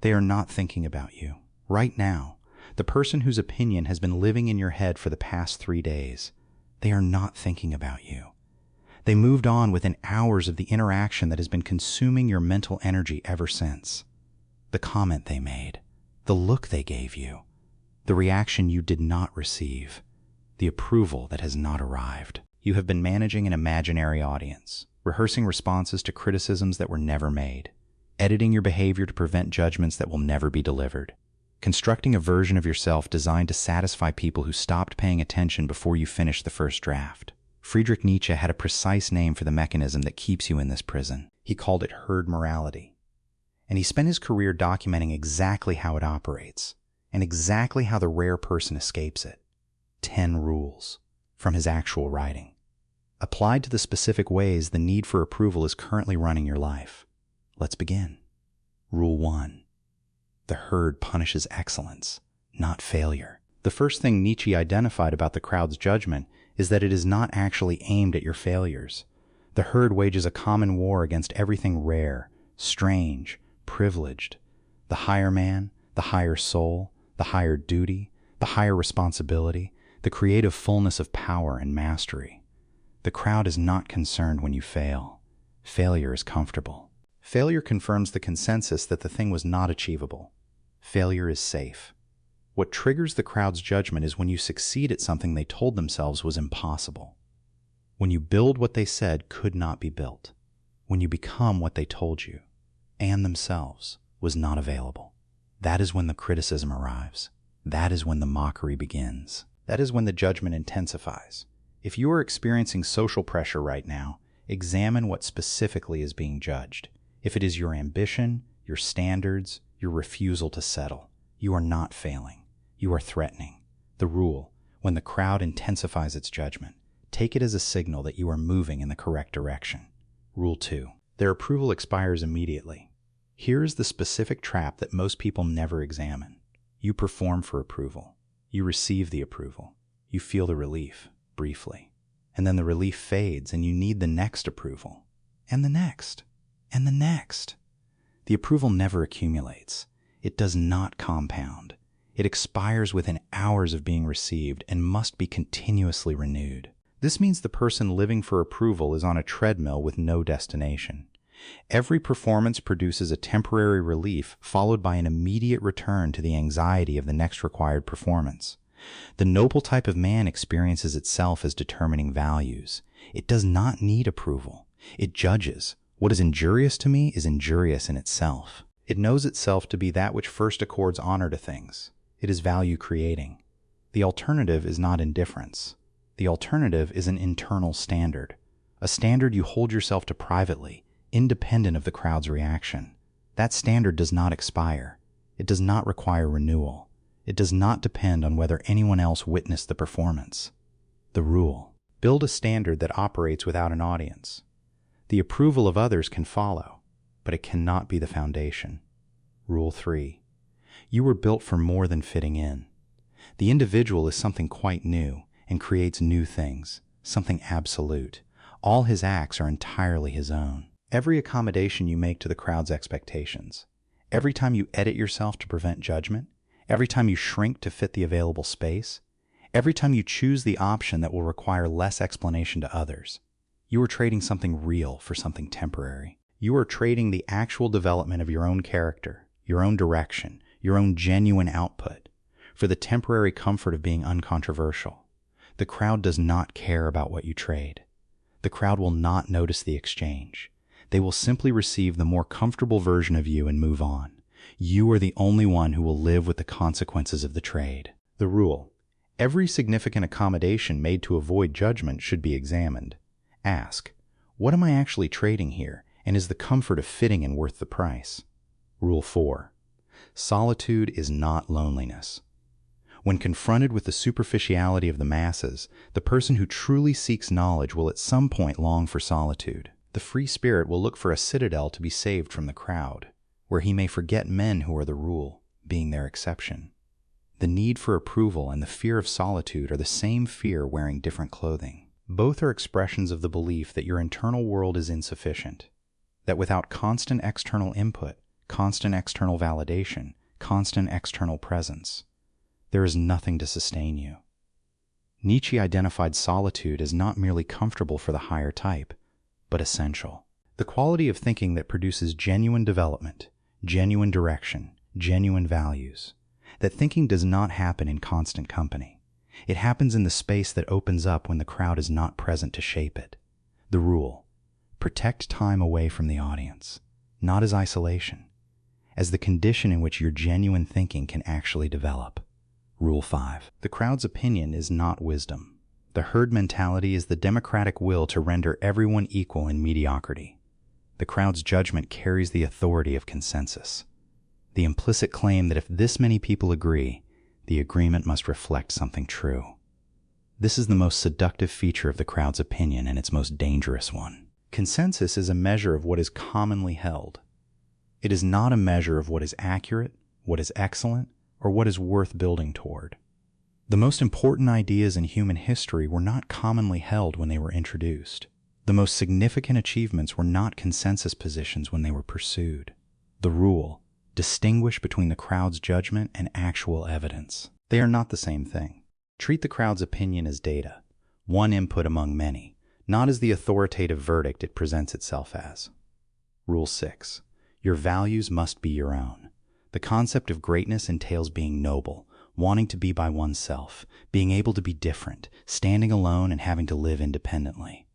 They are not thinking about you. Right now, the person whose opinion has been living in your head for the past 3 days, they are not thinking about you. They moved on within hours of the interaction that has been consuming your mental energy ever since. The comment they made, the look they gave you, the reaction you did not receive, the approval that has not arrived. You have been managing an imaginary audience, rehearsing responses to criticisms that were never made, editing your behavior to prevent judgments that will never be delivered, constructing a version of yourself designed to satisfy people who stopped paying attention before you finished the first draft. Friedrich Nietzsche had a precise name for the mechanism that keeps you in this prison. He called it herd morality. And he spent his career documenting exactly how it operates, and exactly how the rare person escapes it. 10 rules from his actual writing. Applied to the specific ways the need for approval is currently running your life. Let's begin. Rule 1. The herd punishes excellence, not failure. The first thing Nietzsche identified about the crowd's judgment is that it is not actually aimed at your failures. The herd wages a common war against everything rare, strange, privileged. The higher man, the higher soul, the higher duty, the higher responsibility, the creative fullness of power and mastery. The crowd is not concerned when you fail. Failure is comfortable. Failure confirms the consensus that the thing was not achievable. Failure is safe. What triggers the crowd's judgment is when you succeed at something they told themselves was impossible. When you build what they said could not be built. When you become what they told you, and themselves, was not available. That is when the criticism arrives. That is when the mockery begins. That is when the judgment intensifies. If you are experiencing social pressure right now, examine what specifically is being judged. If it is your ambition, your standards, your refusal to settle, you are not failing. You are threatening. The rule, when the crowd intensifies its judgment, take it as a signal that you are moving in the correct direction. Rule 2. Their approval expires immediately. Here is the specific trap that most people never examine. You perform for approval. You receive the approval. You feel the relief, briefly. And then the relief fades and you need the next approval. And the next. And the next. The approval never accumulates. It does not compound. It expires within hours of being received and must be continuously renewed. This means the person living for approval is on a treadmill with no destination. Every performance produces a temporary relief followed by an immediate return to the anxiety of the next required performance. The noble type of man experiences itself as determining values. It does not need approval. It judges. What is injurious to me is injurious in itself. It knows itself to be that which first accords honor to things. It is value creating. The alternative is not indifference. The alternative is an internal standard, a standard you hold yourself to privately, independent of the crowd's reaction. That standard does not expire. It does not require renewal. It does not depend on whether anyone else witnessed the performance. The rule: build a standard that operates without an audience. The approval of others can follow, but it cannot be the foundation. Rule 3. You were built for more than fitting in. The individual is something quite new and creates new things, something absolute. All his acts are entirely his own. Every accommodation you make to the crowd's expectations, every time you edit yourself to prevent judgment, every time you shrink to fit the available space, every time you choose the option that will require less explanation to others, you are trading something real for something temporary. You are trading the actual development of your own character, your own direction, your own genuine output, for the temporary comfort of being uncontroversial. The crowd does not care about what you trade. The crowd will not notice the exchange. They will simply receive the more comfortable version of you and move on. You are the only one who will live with the consequences of the trade. The rule: every significant accommodation made to avoid judgment should be examined. Ask, what am I actually trading here, and is the comfort of fitting in worth the price? Rule 4. Solitude is not loneliness. When confronted with the superficiality of the masses, the person who truly seeks knowledge will at some point long for solitude. The free spirit will look for a citadel to be saved from the crowd, where he may forget men who are the rule, being their exception. The need for approval and the fear of solitude are the same fear wearing different clothing. Both are expressions of the belief that your internal world is insufficient, that without constant external input, constant external validation, constant external presence. There is nothing to sustain you. Nietzsche identified solitude as not merely comfortable for the higher type, but essential. The quality of thinking that produces genuine development, genuine direction, genuine values. That thinking does not happen in constant company. It happens in the space that opens up when the crowd is not present to shape it. The rule: protect time away from the audience, not as isolation, as the condition in which your genuine thinking can actually develop. Rule 5. The crowd's opinion is not wisdom. The herd mentality is the democratic will to render everyone equal in mediocrity. The crowd's judgment carries the authority of consensus. The implicit claim that if this many people agree, the agreement must reflect something true. This is the most seductive feature of the crowd's opinion and its most dangerous one. Consensus is a measure of what is commonly held. It is not a measure of what is accurate, what is excellent, or what is worth building toward. The most important ideas in human history were not commonly held when they were introduced. The most significant achievements were not consensus positions when they were pursued. The rule: distinguish between the crowd's judgment and actual evidence. They are not the same thing. Treat the crowd's opinion as data, one input among many, not as the authoritative verdict it presents itself as. Rule 6. Your values must be your own. The concept of greatness entails being noble, wanting to be by oneself, being able to be different, standing alone and having to live independently.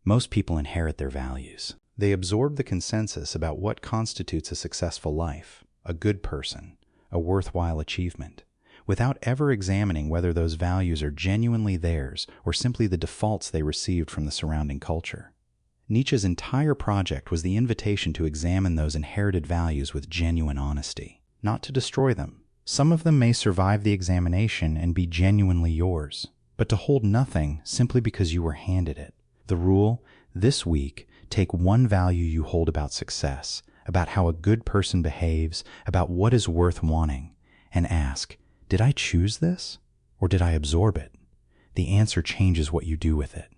Most people inherit their values. They absorb the consensus about what constitutes a successful life, a good person, a worthwhile achievement, without ever examining whether those values are genuinely theirs or simply the defaults they received from the surrounding culture. Nietzsche's entire project was the invitation to examine those inherited values with genuine honesty, not to destroy them. Some of them may survive the examination and be genuinely yours, but to hold nothing simply because you were handed it. The rule: this week, take one value you hold about success, about how a good person behaves, about what is worth wanting, and ask, did I choose this, or did I absorb it? The answer changes what you do with it.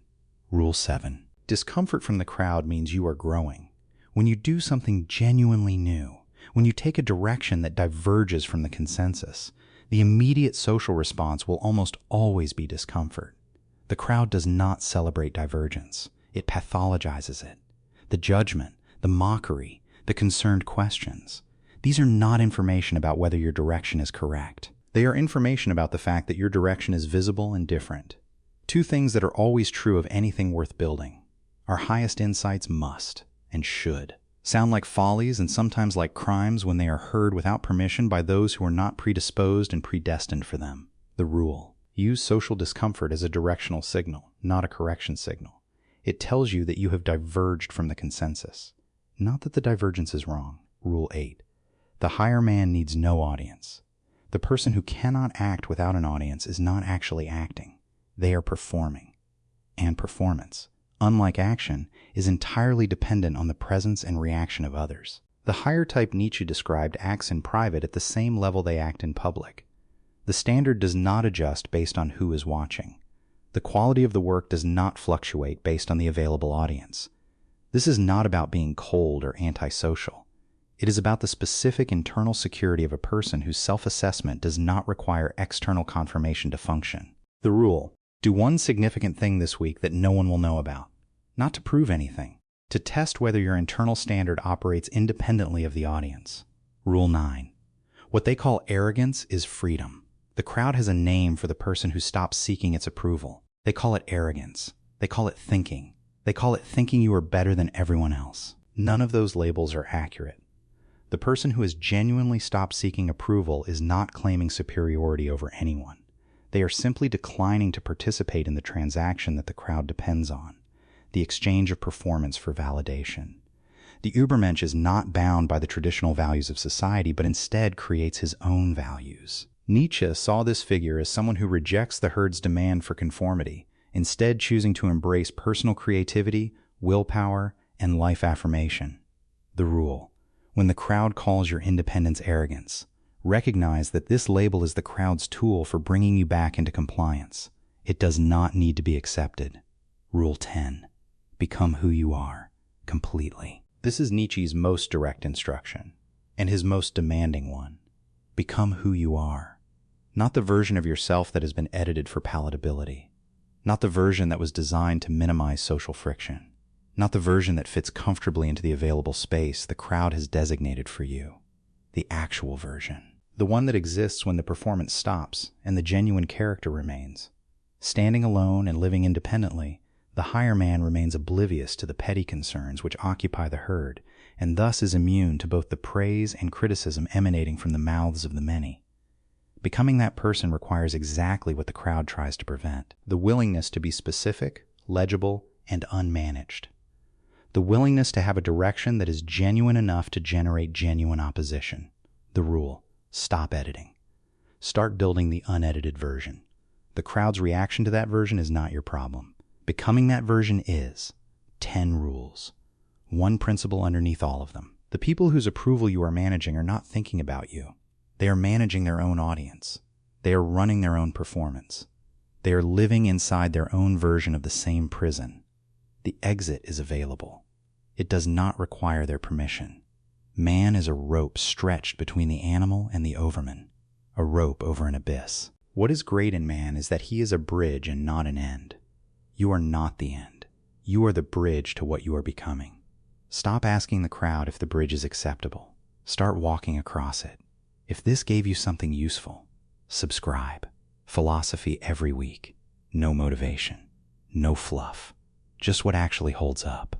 Rule 7. Discomfort from the crowd means you are growing. When you do something genuinely new, when you take a direction that diverges from the consensus, the immediate social response will almost always be discomfort. The crowd does not celebrate divergence. It pathologizes it. The judgment, the mockery, the concerned questions. These are not information about whether your direction is correct. They are information about the fact that your direction is visible and different. Two things that are always true of anything worth building. Our highest insights must, and should, sound like follies and sometimes like crimes when they are heard without permission by those who are not predisposed and predestined for them. The rule: use social discomfort as a directional signal, not a correction signal. It tells you that you have diverged from the consensus, not that the divergence is wrong. Rule 8. The higher man needs no audience. The person who cannot act without an audience is not actually acting. They are performing. And performance, unlike action, is entirely dependent on the presence and reaction of others. The higher type Nietzsche described acts in private at the same level they act in public. The standard does not adjust based on who is watching. The quality of the work does not fluctuate based on the available audience. This is not about being cold or antisocial. It is about the specific internal security of a person whose self-assessment does not require external confirmation to function. The rule: do one significant thing this week that no one will know about. Not to prove anything, to test whether your internal standard operates independently of the audience. Rule 9. What they call arrogance is freedom. The crowd has a name for the person who stops seeking its approval. They call it arrogance. They call it thinking. They call it thinking you are better than everyone else. None of those labels are accurate. The person who has genuinely stopped seeking approval is not claiming superiority over anyone. They are simply declining to participate in the transaction that the crowd depends on, the exchange of performance for validation. The ubermensch is not bound by the traditional values of society, but instead creates his own values. Nietzsche saw this figure as someone who rejects the herd's demand for conformity, instead choosing to embrace personal creativity, willpower, and life affirmation. The rule: when the crowd calls your independence arrogance, recognize that this label is the crowd's tool for bringing you back into compliance. It does not need to be accepted. Rule 10. Become who you are, completely. This is Nietzsche's most direct instruction. and his most demanding one. Become who you are. Not the version of yourself that has been edited for palatability. Not the version that was designed to minimize social friction. Not the version that fits comfortably into the available space the crowd has designated for you. The actual version. The one that exists when the performance stops and the genuine character remains. Standing alone and living independently, the higher man remains oblivious to the petty concerns which occupy the herd, and thus is immune to both the praise and criticism emanating from the mouths of the many. Becoming that person requires exactly what the crowd tries to prevent: the willingness to be specific, legible, and unmanaged. The willingness to have a direction that is genuine enough to generate genuine opposition. The rule: stop editing. Start building the unedited version. The crowd's reaction to that version is not your problem. Becoming that version is 10 rules. One principle underneath all of them. The people whose approval you are managing are not thinking about you. They are managing their own audience. They are running their own performance. They are living inside their own version of the same prison. The exit is available. It does not require their permission. Man is a rope stretched between the animal and the overman, a rope over an abyss. What is great in man is that he is a bridge and not an end. You are not the end. You are the bridge to what you are becoming. Stop asking the crowd if the bridge is acceptable. Start walking across it. If this gave you something useful, subscribe. Philosophy every week. No motivation. No fluff. Just what actually holds up.